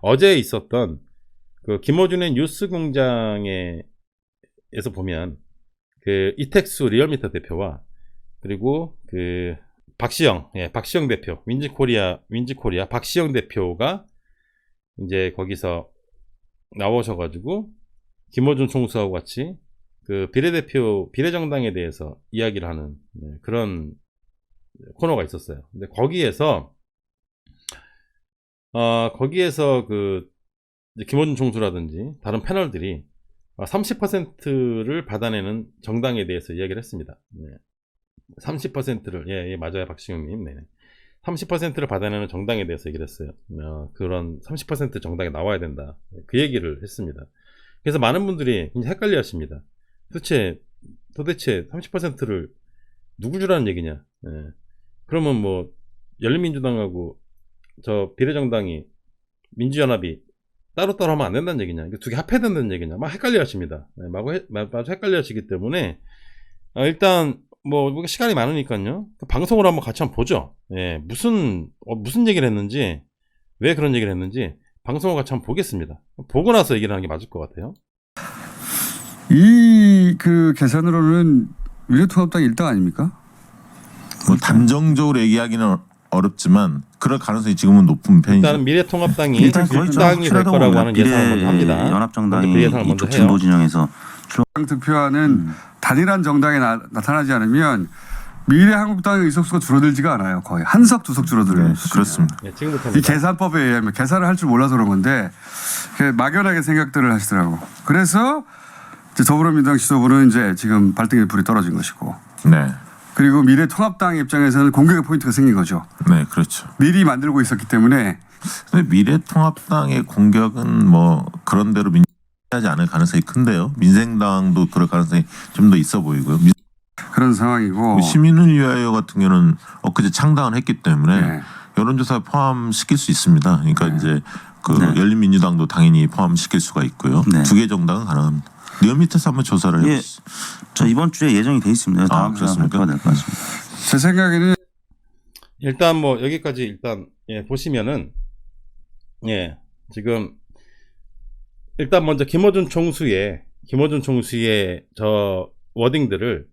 어제 있었던 그 김어준의 뉴스공장에서 보면 그 이택수 리얼미터 대표와 그리고 그 박시영 대표 윈지코리아 박시영 대표가 이제 거기서 나오셔가지고 김어준 총수하고 같이 그 비례정당에 대해서 이야기를 하는 그런 코너가 있었어요. 근데 거기에서 그 김어준 총수라든지 다른 패널들이 30%를 받아내는 정당에 대해서 이야기를 했습니다. 30%를 예 맞아요 박시영님. 30%를 받아내는 정당에 대해서 얘기를 했어요. 그런 30% 정당에 나와야 된다. 그 얘기를 했습니다. 그래서 많은 분들이 헷갈려 하십니다. 도대체 30%를 누구 주라는 얘기냐. 그러면 뭐 열린민주당하고 저 비례정당이 민주연합이 따로따로 하면 안 된다는 얘기냐, 두 개 합해야 된다는 얘기냐, 막 헷갈려 하십니다. 마주 헷갈려 하시기 때문에 일단 뭐 시간이 많으니까요 방송을 한번 같이 한번 보죠. 무슨 얘기를 했는지, 왜 그런 얘기를 했는지 방송을 같이 한번 보겠습니다. 보고 나서 얘기를 하는 게 맞을 것 같아요. 이 그 계산으로는 미래통합당이 1당 아닙니까? 뭐 단정적으로 얘기하기는 어렵지만 그럴 가능성이 지금은 높은 편이죠. 일단 미래통합당이 일단 거의 1당이 될 거라고 하는 예상을 먼저 합니다. 연합정당이 그 예상을 먼저 이쪽 진보 해요. 진영에서 득표하는 단일한 정당에 나타나지 않으면 미래한국당의 의석수가 줄어들지가 않아요. 거의 한석 두석 줄어들어요. 그렇습니다. 지금부터 이 계산법에 의하면 계산을 할 줄 몰라서 그런 건데 막연하게 생각들을 하시더라고. 그래서 이제 더불어민주당 지도부는 이제 지금 발등에 불이 떨어진 것이고. 네. 그리고 미래통합당 입장에서는 공격의 포인트가 생긴 거죠. 네, 그렇죠. 미리 만들고 있었기 때문에. 근데 미래통합당의 공격은 뭐 그런 대로 하지 않을 가능성이 큰데요. 민생당도 그럴 가능성이 좀 더 있어 보이고요. 그런 상황이고. 시민을 위하여 같은 경우는 엊그제 창당을 했기 때문에 네. 여론조사에 포함시킬 수 있습니다. 그러니까 이제 그 열린민주당도 당연히 포함시킬 수가 있고요. 네. 두 개 정당은 가능합니다. 리얼미터에서 한번 조사를 해보시죠. 저 이번 주에 예정이 돼 있습니다. 다음 주에 발표가 될 것 같습니다. 제 생각에는 일단 뭐 여기까지 일단 보시면은 지금 일단 먼저 김어준 총수의 저 워딩들을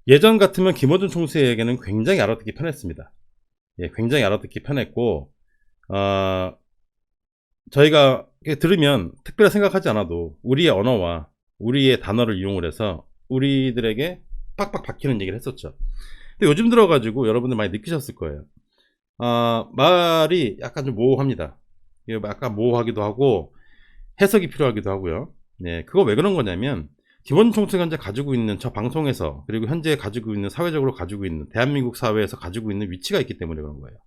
예전 같으면 김어준 총수에게는 굉장히 알아듣기 편했습니다. 굉장히 알아듣기 편했고 저희가 들으면 특별히 생각하지 않아도 우리의 언어와 우리의 단어를 이용을 해서 우리들에게 빡빡 박히는 얘기를 했었죠. 근데 요즘 들어가지고 여러분들 많이 느끼셨을 거예요. 말이 약간 좀 모호합니다. 약간 모호하기도 하고 해석이 필요하기도 하고요. 그거 왜 그런 거냐면 김어준 총수가 현재 가지고 있는 저 방송에서, 그리고 현재 가지고 있는 사회적으로 가지고 있는 대한민국 사회에서 가지고 있는 위치가 있기 때문에 그런 거예요.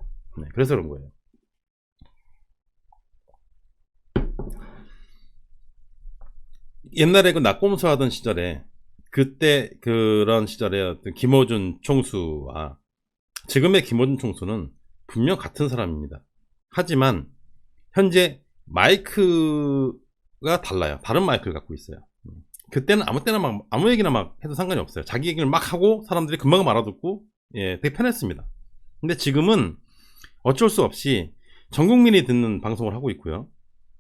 그래서 그런 거예요. 옛날에 그 낙곰수 하던 시절에, 그때 그런 시절에 어떤 김어준 총수와 지금의 김어준 총수는 분명 같은 사람입니다. 하지만 현재 마이크가 달라요. 다른 마이크를 갖고 있어요. 그때는 아무 때나 막 아무 얘기나 막 해도 상관이 없어요. 자기 얘기를 막 하고 사람들이 금방 알아듣고 되게 편했습니다. 근데 지금은 어쩔 수 없이 전 국민이 듣는 방송을 하고 있고요.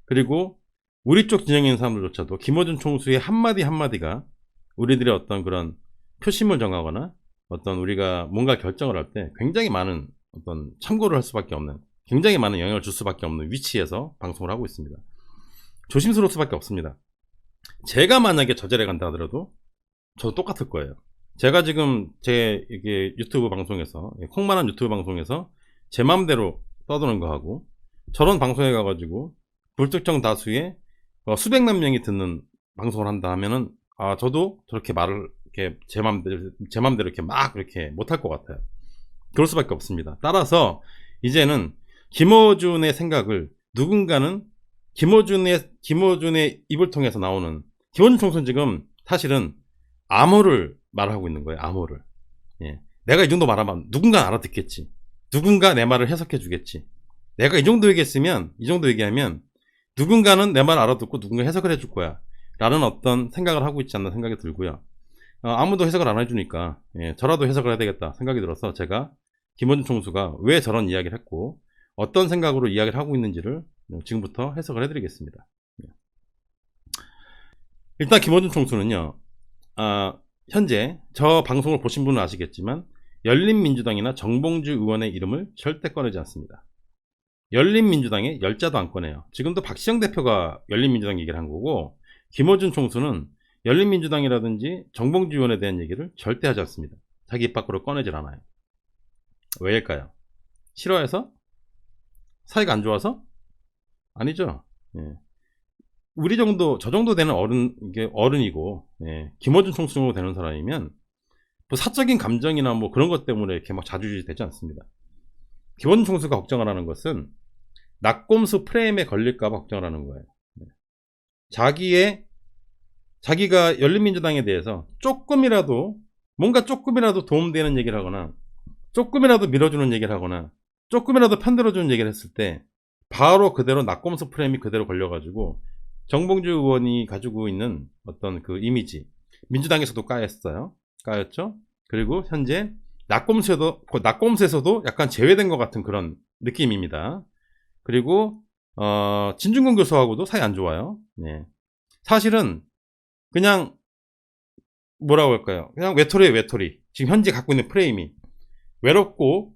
그리고 우리 쪽 진영에 있는 사람들조차도 김어준 총수의 한마디 한마디가 우리들의 어떤 그런 표심을 정하거나 어떤 우리가 뭔가 결정을 할 때 굉장히 많은 어떤 참고를 할 수밖에 없는, 굉장히 많은 영향을 줄 수밖에 없는 위치에서 방송을 하고 있습니다. 조심스러울 수밖에 없습니다. 제가 만약에 저 자리에 간다 하더라도 저도 똑같을 거예요. 제가 지금 이게 유튜브 방송에서, 콩만한 유튜브 방송에서 제 마음대로 떠드는 거 하고, 저런 방송에 가가지고 불특정 다수의 수백만 명이 듣는 방송을 한다 하면은 저도 저렇게 말을 이렇게 제 맘대로 이렇게 막 이렇게 못할 것 같아요. 그럴 수밖에 없습니다. 따라서 이제는 김어준의 생각을 누군가는 김어준의 입을 통해서 나오는, 김어준 총수는 지금 사실은 암호를 말하고 있는 거예요. 암호를. 내가 이 정도 말하면 누군가 알아듣겠지. 누군가 내 말을 해석해 주겠지. 내가 이 정도 얘기하면 누군가는 내 말 알아듣고 누군가 해석을 해줄 거야 라는 어떤 생각을 하고 있지 않나 생각이 들고요. 아무도 해석을 안 해주니까 저라도 해석을 해야 되겠다 생각이 들어서 제가 김어준 총수가 왜 저런 이야기를 했고 어떤 생각으로 이야기를 하고 있는지를 지금부터 해석을 해드리겠습니다. 일단 김어준 총수는요, 현재 저 방송을 보신 분은 아시겠지만 열린민주당이나 정봉주 의원의 이름을 절대 꺼내지 않습니다. 열린민주당에 열자도 안 꺼내요. 지금도 박시영 대표가 열린민주당 얘기를 한 거고, 김어준 총수는 열린민주당이라든지 정봉주 의원에 대한 얘기를 절대 하지 않습니다. 자기 입 밖으로 꺼내질 않아요. 왜일까요? 싫어해서? 사이가 안 좋아서? 아니죠. 예. 우리 정도, 저 정도 되는 어른이고, 예. 김어준 총수 정도 되는 사람이면 뭐 사적인 감정이나 뭐 그런 것 때문에 이렇게 막 자주지지 되지 않습니다. 김어준 총수가 걱정을 하는 것은 낙곰수 프레임에 걸릴까봐 걱정을 하는 거예요. 자기가 열린민주당에 대해서 뭔가 조금이라도 도움되는 얘기를 하거나, 조금이라도 밀어주는 얘기를 하거나, 조금이라도 편들어주는 얘기를 했을 때 바로 그대로 낙곰수 프레임이 그대로 걸려가지고 정봉주 의원이 가지고 있는 어떤 그 이미지, 민주당에서도 까였죠. 그리고 현재 낙곰수에서도 약간 제외된 것 같은 그런 느낌입니다. 그리고 진중권 교수하고도 사이 안 좋아요. 네. 사실은 그냥 뭐라고 할까요? 그냥 외톨이에요, 외톨이. 지금 현재 갖고 있는 프레임이 외롭고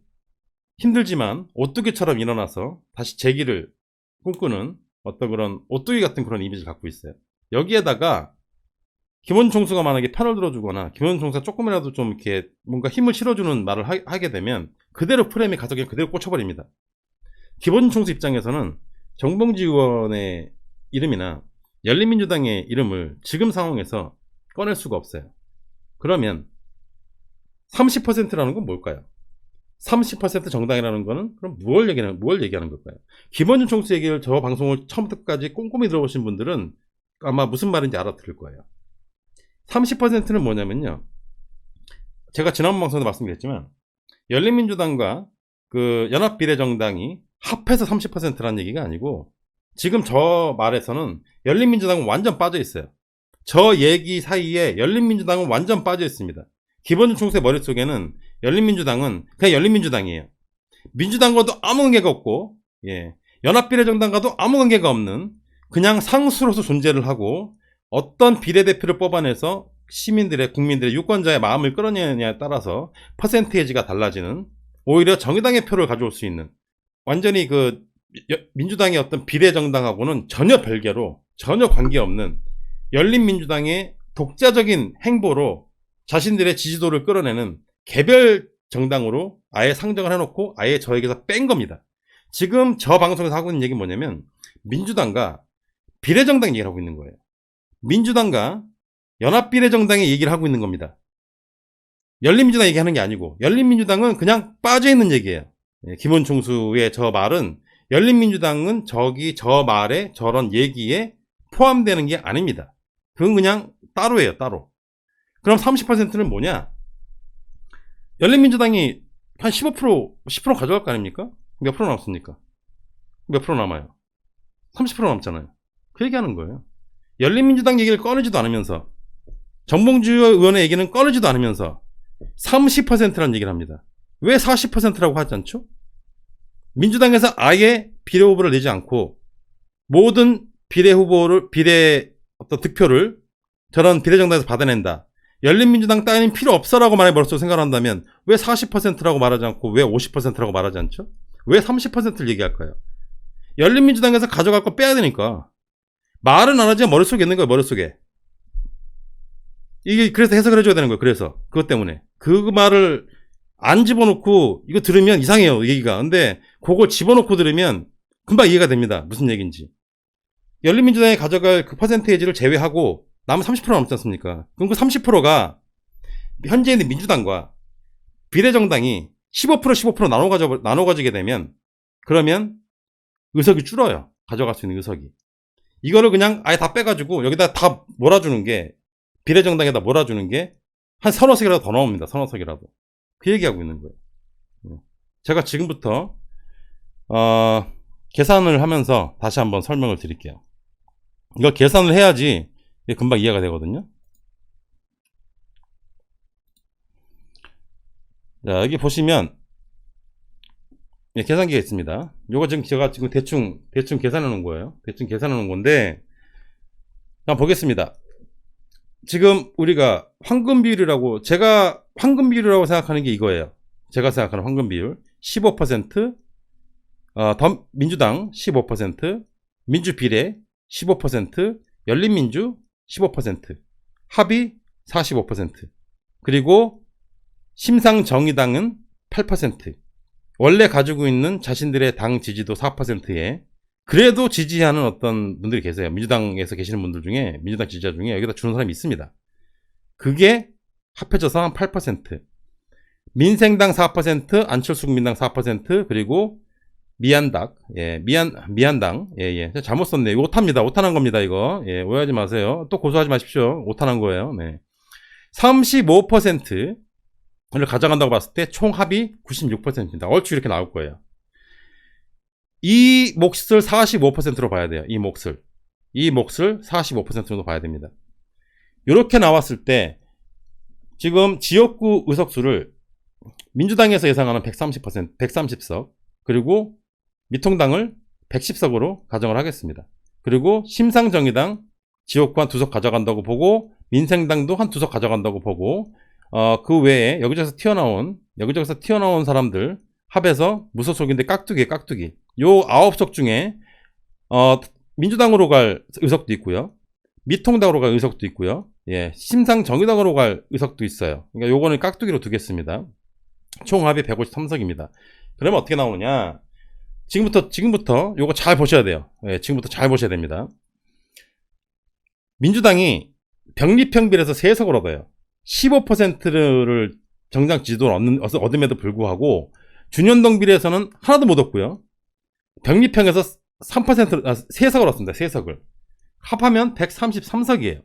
힘들지만 오뚜기처럼 일어나서 다시 재기를 꿈꾸는 어떤 그런 오뚜기 같은 그런 이미지를 갖고 있어요. 여기에다가 김어준 총수가 만약에 편을 들어주거나 김어준 총수가 조금이라도 좀 이렇게 뭔가 힘을 실어주는 말을 하게 되면 그대로 프레임이 가서 그냥 그대로 꽂혀버립니다. 김어준 총수 입장에서는 정봉주 의원의 이름이나 열린민주당의 이름을 지금 상황에서 꺼낼 수가 없어요. 그러면 30%라는 건 뭘까요? 30% 정당이라는 거는 그럼 뭘 얘기하는 걸까요? 김어준 총수 얘기를 저 방송을 처음부터 끝까지 꼼꼼히 들어보신 분들은 아마 무슨 말인지 알아들을 거예요. 30%는 뭐냐면요, 제가 지난번 방송에서 말씀드렸지만 열린민주당과 그 연합비례정당이 합해서 30%라는 얘기가 아니고, 지금 저 말에서는 열린민주당은 완전 빠져 있어요. 저 얘기 사이에 열린민주당은 완전 빠져 있습니다. 김어준 총수의 머릿속에는 열린민주당은 그냥 열린민주당이에요. 민주당과도 아무 관계가 없고, 예, 연합비례정당과도 아무 관계가 없는 그냥 상수로서 존재를 하고, 어떤 비례대표를 뽑아내서 시민들의, 국민들의, 유권자의 마음을 끌어내느냐에 따라서 퍼센테이지가 달라지는, 오히려 정의당의 표를 가져올 수 있는, 완전히 그 민주당의 어떤 비례정당하고는 전혀 별개로, 전혀 관계없는 열린민주당의 독자적인 행보로 자신들의 지지도를 끌어내는 개별 정당으로 아예 상정을 해놓고 아예 저에게서 뺀 겁니다. 지금 저 방송에서 하고 있는 얘기는 뭐냐면 민주당과 비례정당 얘기를 하고 있는 거예요. 민주당과 연합비례정당의 얘기를 하고 있는 겁니다. 열린민주당 얘기하는 게 아니고, 열린민주당은 그냥 빠져있는 얘기예요. 김어준 총수의 저 말은 열린민주당은 저 말에 저런 얘기에 포함되는 게 아닙니다. 그건 그냥 따로예요, 따로. 그럼 30%는 뭐냐? 열린민주당이 한 15%, 10% 가져갈 거 아닙니까? 몇 프로 남습니까? 몇 프로 남아요? 30% 남잖아요. 그 얘기하는 거예요. 열린민주당 얘기를 꺼내지도 않으면서, 정봉주 의원의 얘기는 꺼내지도 않으면서 30%라는 얘기를 합니다. 왜 40%라고 하지 않죠? 민주당에서 아예 비례 후보를 내지 않고 모든 비례 어떤 득표를 저런 비례정당에서 받아낸다. 열린민주당 따위는 필요 없어라고 말해 머릿속에 생각한다면 왜 40%라고 말하지 않고 왜 50%라고 말하지 않죠? 왜 30%를 얘기할까요? 열린민주당에서 가져갈 거 빼야 되니까. 말은 안 하지만 머릿속에 있는 거예요, 머릿속에. 이게 그래서 해석을 해줘야 되는 거예요. 그래서 그것 때문에 그 말을 안 집어넣고 이거 들으면 이상해요, 얘기가. 근데 그걸 집어넣고 들으면 금방 이해가 됩니다, 무슨 얘기인지. 열린민주당이 가져갈 그 퍼센테이지를 제외하고 남은 30% 남지 않습니까? 그럼 그 30%가 현재 있는 민주당과 비례정당이 15% 나눠 가지게 되면, 그러면 의석이 줄어요. 가져갈 수 있는 의석이. 이거를 그냥 아예 다 빼가지고 여기다 다 몰아주는 게, 비례정당에다 몰아주는 게 한 서너 석이라도 더 나옵니다. 서너 석이라도. 그 얘기하고 있는 거예요. 제가 지금부터 계산을 하면서 다시 한번 설명을 드릴게요. 이거 계산을 해야지 금방 이해가 되거든요. 자, 여기 보시면 예, 계산기가 있습니다. 요거 지금 제가 지금 대충 계산해 놓은 거예요. 대충 계산해 놓은 건데, 한번 보겠습니다. 지금 우리가 황금 비율이라고, 제가 황금 비율이라고 생각하는 게 이거예요. 제가 생각하는 황금 비율 15%, 민주당 15%, 민주비례 15%, 열린민주 15%, 합의 45%, 그리고 심상정의당은 8%, 원래 가지고 있는 자신들의 당 지지도 4%에 그래도 지지하는 어떤 분들이 계세요. 민주당에서 계시는 분들 중에, 민주당 지지자 중에 여기다 주는 사람이 있습니다. 그게 합해져서 한 8%. 민생당 4%, 안철수 국민당 4%, 그리고 미안당, 미안당, 잘못 썼네. 이거 오타입니다. 오타난 겁니다, 이거. 예, 오해하지 마세요. 또 고소하지 마십시오. 오타난 거예요. 네. 35%를 가져간다고 봤을 때 총 합이 96%입니다. 얼추 이렇게 나올 거예요. 이 몫을 45%로 봐야 돼요. 이 몫을 45% 정도 봐야 됩니다. 이렇게 나왔을 때 지금 지역구 의석수를 민주당에서 예상하는 130석, 그리고 미통당을 110석으로 가정을 하겠습니다. 그리고 심상정의당 지역구 한 2석 가져간다고 보고, 민생당도 한 2석 가져간다고 보고, 그 외에 여기저기서 튀어나온 사람들 합해서 무소속인데 깍두기. 요 9석 중에, 민주당으로 갈 의석도 있고요. 미통당으로 갈 의석도 있고요. 예, 심상정의당으로 갈 의석도 있어요. 그러니까 요거는 깍두기로 두겠습니다. 총 합이 153석입니다. 그러면 어떻게 나오느냐? 지금부터 요거 잘 보셔야 돼요. 예, 지금부터 잘 보셔야 됩니다. 민주당이 병립형비례에서 3석을 얻어요. 15%를 정당 지지도를 얻음에도 불구하고 준연동 비례에서는 하나도 못 얻고요. 병립형에서 3석을 얻습니다. 3석을. 합하면 133석이에요.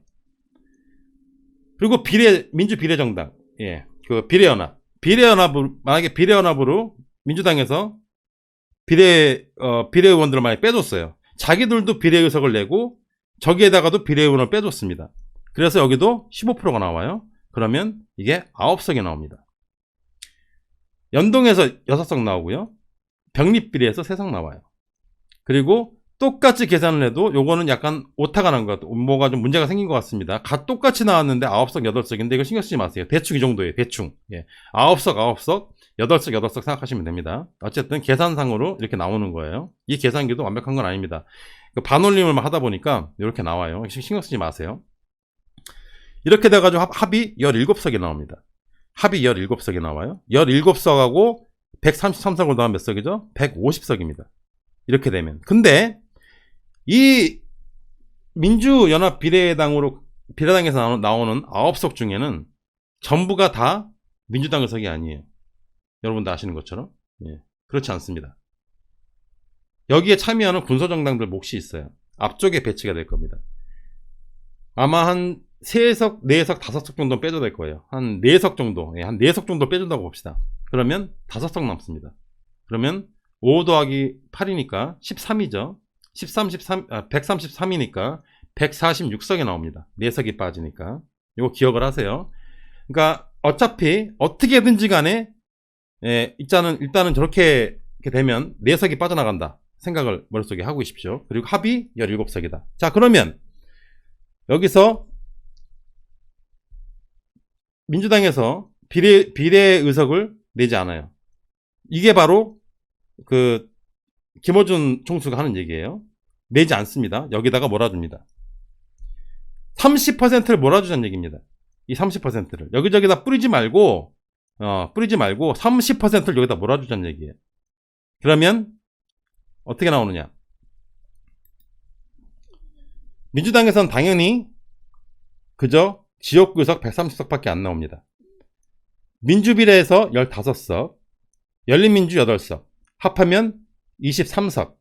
그리고 민주비례정당, 예, 그 만약에 비례연합으로 민주당에서 비례의원들을 많이 빼줬어요. 자기들도 비례의석을 내고 저기에다가도 비례의원을 빼줬습니다. 그래서 여기도 15%가 나와요. 그러면 이게 9석이 나옵니다. 연동에서 6석 나오고요. 병립비례에서 3석 나와요. 그리고 똑같이 계산을 해도 요거는 약간 오타가 난 것 같아요. 뭐가 좀 문제가 생긴 것 같습니다. 똑같이 나왔는데 9석, 8석인데 이거 신경 쓰지 마세요. 대충 이 정도예요. 대충. 예. 9석, 8석 생각하시면 됩니다. 어쨌든 계산상으로 이렇게 나오는 거예요. 이 계산기도 완벽한 건 아닙니다. 반올림을 하다 보니까 이렇게 나와요. 신경 쓰지 마세요. 이렇게 돼가지고 합이 17석이 나옵니다. 합이 17석이 나와요. 17석하고 133석을 더하면 몇 석이죠? 150석입니다. 이렇게 되면. 근데 이 민주연합 비례당에서 나오는 9석 중에는 전부가 다 민주당 의석이 아니에요. 여러분들 아시는 것처럼. 예, 그렇지 않습니다. 여기에 참여하는 군소정당들 몫이 있어요. 앞쪽에 배치가 될 겁니다. 아마 한 3석, 4석, 5석 정도는 빼줘야 될 거예요. 한 4석 정도, 한 4석 정도 빼준다고 봅시다. 그러면 5석 남습니다. 그러면 5 더하기 8이니까 13이죠. 133이니까 146석이 나옵니다. 4석이 빠지니까. 이거 기억을 하세요. 그러니까 어차피 어떻게든지 간에 일단은 저렇게 되면 4석이 빠져나간다 생각을 머릿속에 하고 계십시오. 그리고 합이 17석이다. 자, 그러면 여기서 민주당에서 비례 의석을 내지 않아요. 이게 바로 그 김어준 총수가 하는 얘기예요. 내지 않습니다. 여기다가 몰아줍니다. 30%를 몰아주자는 얘기입니다. 이 30%를 여기저기다 뿌리지 말고 30%를 여기다 몰아주자는 얘기예요. 그러면 어떻게 나오느냐? 민주당에서는 당연히 그저 지역구 의석 130석밖에 안 나옵니다. 민주비례에서 15석, 열린민주 8석, 합하면 23석.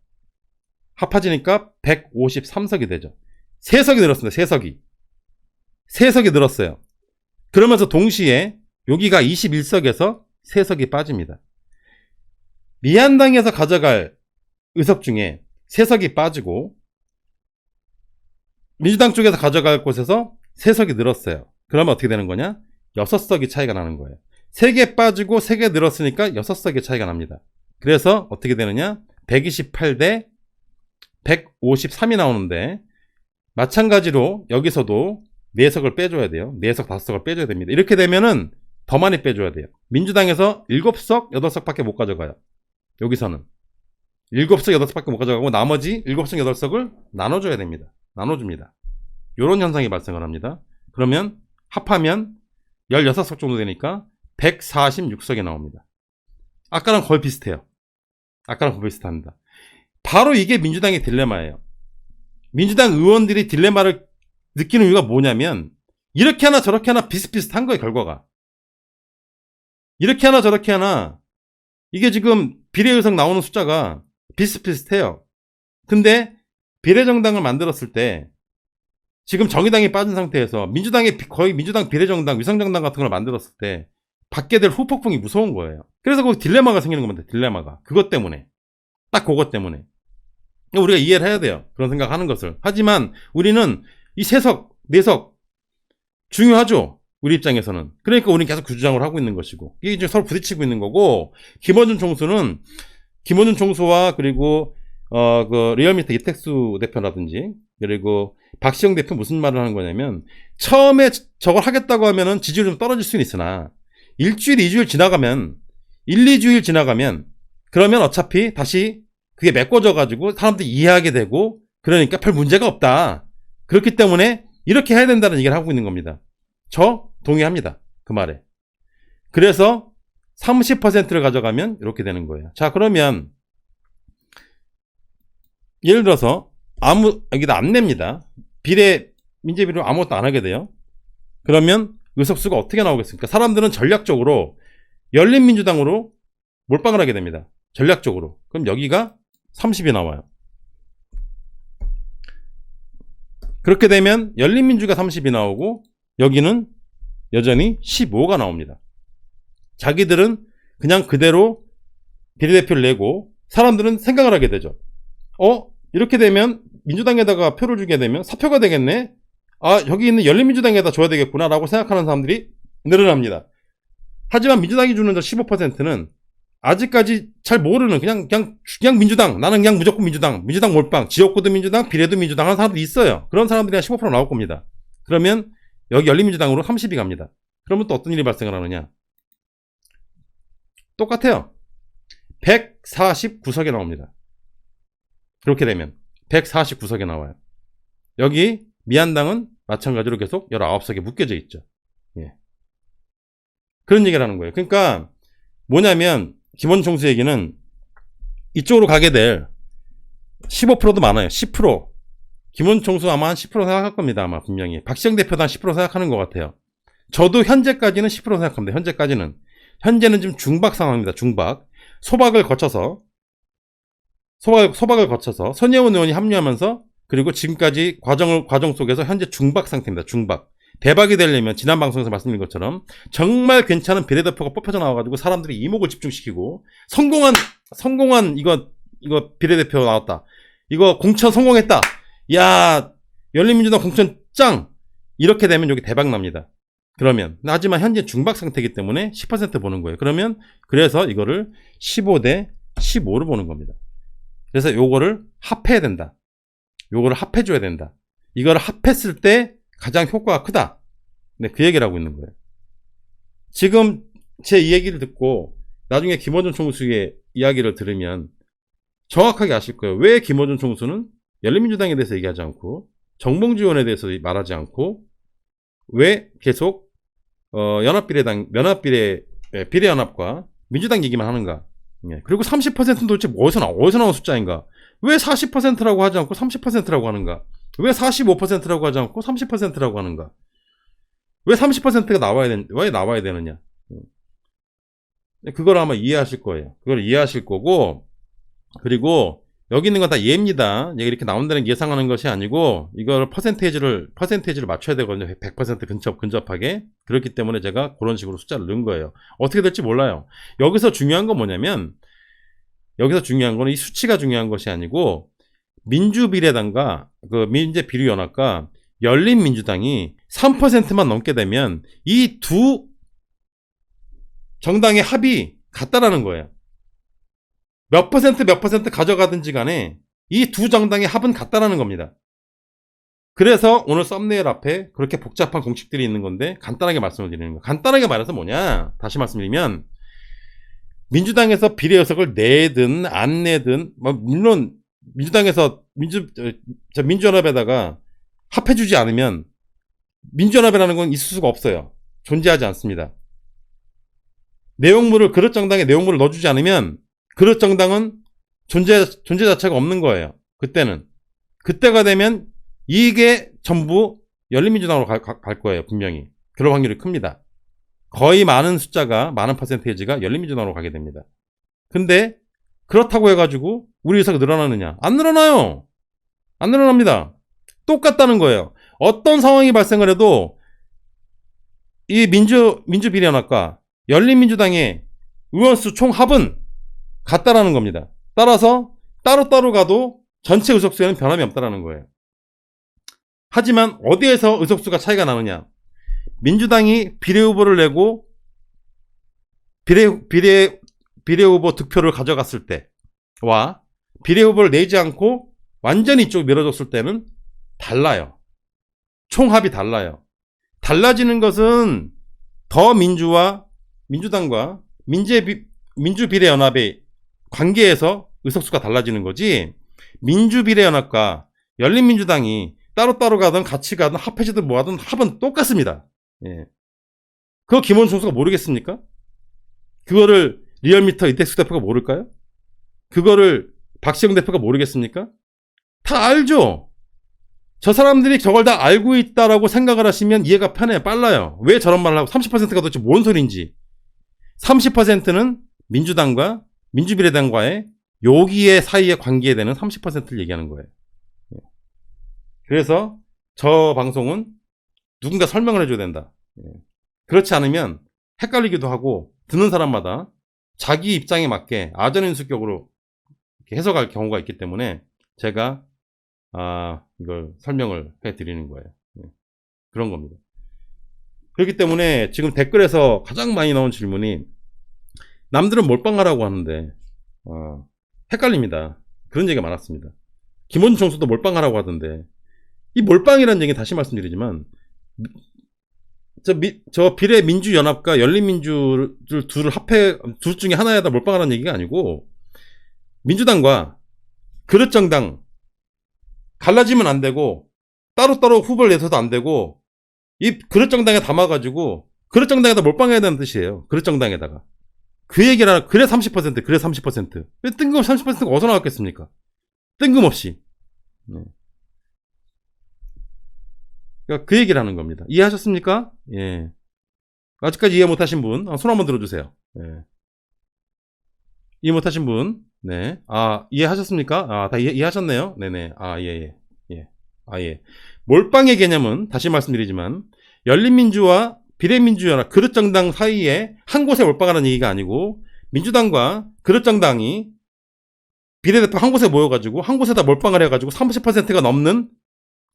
합하지니까 153석이 되죠. 3석이 늘었습니다. 3석이 늘었어요. 그러면서 동시에 여기가 21석에서 3석이 빠집니다. 미안당에서 가져갈 의석 중에 3석이 빠지고 민주당 쪽에서 가져갈 곳에서 3석이 늘었어요. 그러면 어떻게 되는 거냐? 6석이 차이가 나는 거예요. 3개 빠지고 3개 늘었으니까 6석의 차이가 납니다. 그래서 어떻게 되느냐? 128대 153이 나오는데 마찬가지로 여기서도 4석을 빼줘야 돼요. 4석, 5석을 빼줘야 됩니다. 이렇게 되면은 더 많이 빼줘야 돼요. 민주당에서 7석, 8석밖에 못 가져가요. 여기서는 7석, 8석밖에 못 가져가고 나머지 7석, 8석을 나눠줘야 됩니다. 나눠줍니다. 이런 현상이 발생을 합니다. 그러면 합하면 16석 정도 되니까 146석이 나옵니다. 아까랑 거의 비슷해요. 아까랑 거의 비슷합니다. 바로 이게 민주당의 딜레마예요. 민주당 의원들이 딜레마를 느끼는 이유가 뭐냐면 이렇게 하나 저렇게 하나 비슷비슷한 거예요. 결과가. 이렇게 하나 저렇게 하나 이게 지금 비례의석 나오는 숫자가 비슷비슷해요. 근데 비례정당을 만들었을 때 지금 정의당이 빠진 상태에서 민주당이 거의 민주당 비례정당 위성정당 같은 걸 만들었을 때 받게 될 후폭풍이 무서운 거예요. 그래서 그 딜레마가 생기는 겁니다. 딜레마가. 그것 때문에. 딱 그것 때문에. 우리가 이해를 해야 돼요. 그런 생각하는 것을. 하지만 우리는 이 3석, 4석 중요하죠. 우리 입장에서는. 그러니까 우리는 계속 그 주장을 하고 있는 것이고 이게 이제 서로 부딪히고 있는 거고 김어준 총수와 그리고 그 리얼미터 이택수 대표라든지 그리고 박시영 대표 무슨 말을 하는 거냐면 처음에 저걸 하겠다고 하면은 지지율이 좀 떨어질 수는 있으나 일주일, 2주일 지나가면 1, 2주일 지나가면 그러면 어차피 다시 그게 메꿔져 가지고 사람들이 이해하게 되고 그러니까 별 문제가 없다. 그렇기 때문에 이렇게 해야 된다는 얘기를 하고 있는 겁니다. 저 동의합니다. 그 말에. 그래서 30%를 가져가면 이렇게 되는 거예요. 자, 그러면 예를 들어서 여기다 안 냅니다. 민재비로 아무것도 안 하게 돼요. 그러면 의석수가 어떻게 나오겠습니까? 사람들은 전략적으로 열린민주당으로 몰빵을 하게 됩니다. 전략적으로. 그럼 여기가 30이 나와요. 그렇게 되면 열린민주가 30이 나오고 여기는 여전히 15가 나옵니다. 자기들은 그냥 그대로 비례대표를 내고 사람들은 생각을 하게 되죠. 이렇게 되면 민주당에다가 표를 주게 되면 사표가 되겠네. 여기 있는 열린민주당에다 줘야 되겠구나 라고 생각하는 사람들이 늘어납니다. 하지만 민주당이 주는 저 15%는 아직까지 잘 모르는 그냥 민주당, 나는 그냥 무조건 민주당 몰빵, 지역구도 민주당, 비례도 민주당 하는 사람들이 있어요. 그런 사람들이 한 15% 나올 겁니다. 그러면 여기 열린민주당으로 30이 갑니다. 그러면 또 어떤 일이 발생을 하느냐? 똑같아요. 149석이 나옵니다. 그렇게 되면 149석이 나와요. 여기 미한당은 마찬가지로 계속 19석에 묶여져 있죠. 예. 그런 얘기를 하는 거예요. 그러니까 뭐냐면 김원준 총수 얘기는 이쪽으로 가게 될 15%도 많아요. 10%. 김원준 총수 아마 한 10% 생각할 겁니다. 아마 분명히. 박시영 대표도 한 10% 생각하는 것 같아요. 저도 현재까지는 10% 생각합니다. 현재는 지금 중박 상황입니다. 중박. 소박을 거쳐서 손혜원 의원이 합류하면서 그리고 지금까지 과정 속에서 현재 중박 상태입니다. 중박. 대박이 되려면 지난 방송에서 말씀드린 것처럼 정말 괜찮은 비례대표가 뽑혀져 나와가지고 사람들이 이목을 집중시키고 성공한 이거 비례대표 나왔다. 이거 공천 성공했다. 야, 열린민주당 공천 짱! 이렇게 되면 여기 대박 납니다. 그러면 하지만 현재 중박 상태이기 때문에 10% 보는 거예요. 그래서 이거를 15대 15로 보는 겁니다. 그래서 요거를 합해야 된다. 요거를 합해줘야 된다. 이거를 합했을 때 가장 효과가 크다. 네, 그 얘기를 하고 있는 거예요. 지금 제 이 얘기를 듣고 나중에 김어준 총수의 이야기를 들으면 정확하게 아실 거예요. 왜 김어준 총수는 열린민주당에 대해서 얘기하지 않고 정봉주 의원에 대해서 말하지 않고 왜 계속 비례연합과 민주당 얘기만 하는가? 예. 그리고 30%는 도대체 어디서 나온 숫자인가? 왜 40%라고 하지 않고 30%라고 하는가? 왜 45%라고 하지 않고 30%라고 하는가? 왜 30%가 왜 나와야 되느냐? 그걸 아마 이해하실 거예요. 그걸 이해하실 거고, 그리고 여기 있는 건 다 예입니다. 이렇게 나온다는 예상하는 것이 아니고, 이걸 퍼센테이지를 맞춰야 되거든요. 100% 근접하게. 그렇기 때문에 제가 그런 식으로 숫자를 넣은 거예요. 어떻게 될지 몰라요. 여기서 중요한 건 뭐냐면, 여기서 중요한 거는 이 수치가 중요한 것이 아니고, 민주비례당과 그 민재비례연합과 열린민주당이 3%만 넘게 되면 이 두 정당의 합이 같다라는 거예요. 몇 퍼센트 가져가든지 간에 이 두 정당의 합은 같다라는 겁니다. 그래서 오늘 썸네일 앞에 그렇게 복잡한 공식들이 있는 건데 간단하게 말씀을 드리는 거예요. 간단하게 말해서 뭐냐? 다시 말씀드리면 민주당에서 비례의석을 내든 안 내든 물론 민주당에서 민주연합에다가 합해주지 않으면 민주연합이라는 건 있을 수가 없어요. 존재하지 않습니다. 그릇 정당에 내용물을 넣어주지 않으면 그릇 정당은 존재 자체가 없는 거예요. 그때가 되면 이게 전부 열린민주당으로 갈 거예요. 분명히. 그럴 확률이 큽니다. 거의 많은 퍼센테이지가 열린민주당으로 가게 됩니다. 근데 그렇다고 해가지고 우리 의석이 늘어나느냐? 안 늘어나요. 안 늘어납니다. 똑같다는 거예요. 어떤 상황이 발생을 해도 이 민주비례연합과 열린민주당의 의원수 총 합은 같다라는 겁니다. 따라서 따로따로 가도 전체 의석수에는 변함이 없다라는 거예요. 하지만 어디에서 의석수가 차이가 나느냐? 민주당이 비례 후보를 내고 비례 후보 득표를 가져갔을 때와 비례 후보를 내지 않고 완전히 이쪽 밀어줬을 때는 달라요. 총합이 달라요. 달라지는 것은 더 민주당과 민주비례연합의 관계에서 의석수가 달라지는 거지, 민주비례연합과 열린민주당이 따로따로 가든 같이 가든 합해지든 뭐하든 합은 똑같습니다. 예. 그거 김원중 총수가 모르겠습니까? 그거를 리얼미터 이택수 대표가 모를까요? 그거를 박시영 대표가 모르겠습니까? 다 알죠? 저 사람들이 저걸 다 알고 있다라고 생각을 하시면 이해가 편해요. 빨라요. 왜 저런 말을 하고 30%가 도대체 뭔 소린지. 30%는 민주당과 민주비례당과의 여기에 사이에 관계에 되는 30%를 얘기하는 거예요. 그래서 저 방송은 누군가 설명을 해줘야 된다. 그렇지 않으면 헷갈리기도 하고 듣는 사람마다 자기 입장에 맞게 아전인수격으로 해석할 경우가 있기 때문에 제가 이걸 설명을 해드리는 거예요. 그런 겁니다. 그렇기 때문에 지금 댓글에서 가장 많이 나온 질문이 남들은 몰빵하라고 하는데 헷갈립니다. 그런 얘기가 많았습니다. 김원중 총수도 몰빵하라고 하던데, 이 몰빵이라는 얘기 다시 말씀드리지만 저 비례민주연합과 열린민주를 둘 중에 하나에다 몰빵하라는 얘기가 아니고, 민주당과 그릇정당 갈라지면 안 되고 따로따로 후보를 내서도 안 되고 이 그릇정당에 담아가지고 그릇정당에다 몰빵해야 되는 뜻이에요. 그릇정당에다가. 그 얘기를 하라. 그래 30%, 그래 30%. 왜 뜬금없이 30%가 어디서 나왔겠습니까? 뜬금없이. 그러니까 그 얘기를 하는 겁니다. 이해하셨습니까? 예. 아직까지 이해 못하신 분, 손 한번 들어주세요. 예. 이해 못하신 분, 네. 이해하셨습니까? 다 이해하셨네요? 네네. 예. 예. 몰빵의 개념은, 다시 말씀드리지만, 열린민주와 비례민주연합, 그릇정당 사이에 한 곳에 몰빵하는 얘기가 아니고, 민주당과 그릇정당이 비례대표 한 곳에 모여가지고, 한 곳에다 몰빵을 해가지고 30%가 넘는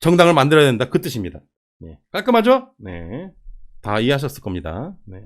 정당을 만들어야 된다. 그 뜻입니다. 네. 깔끔하죠? 네. 다 이해하셨을 겁니다. 네.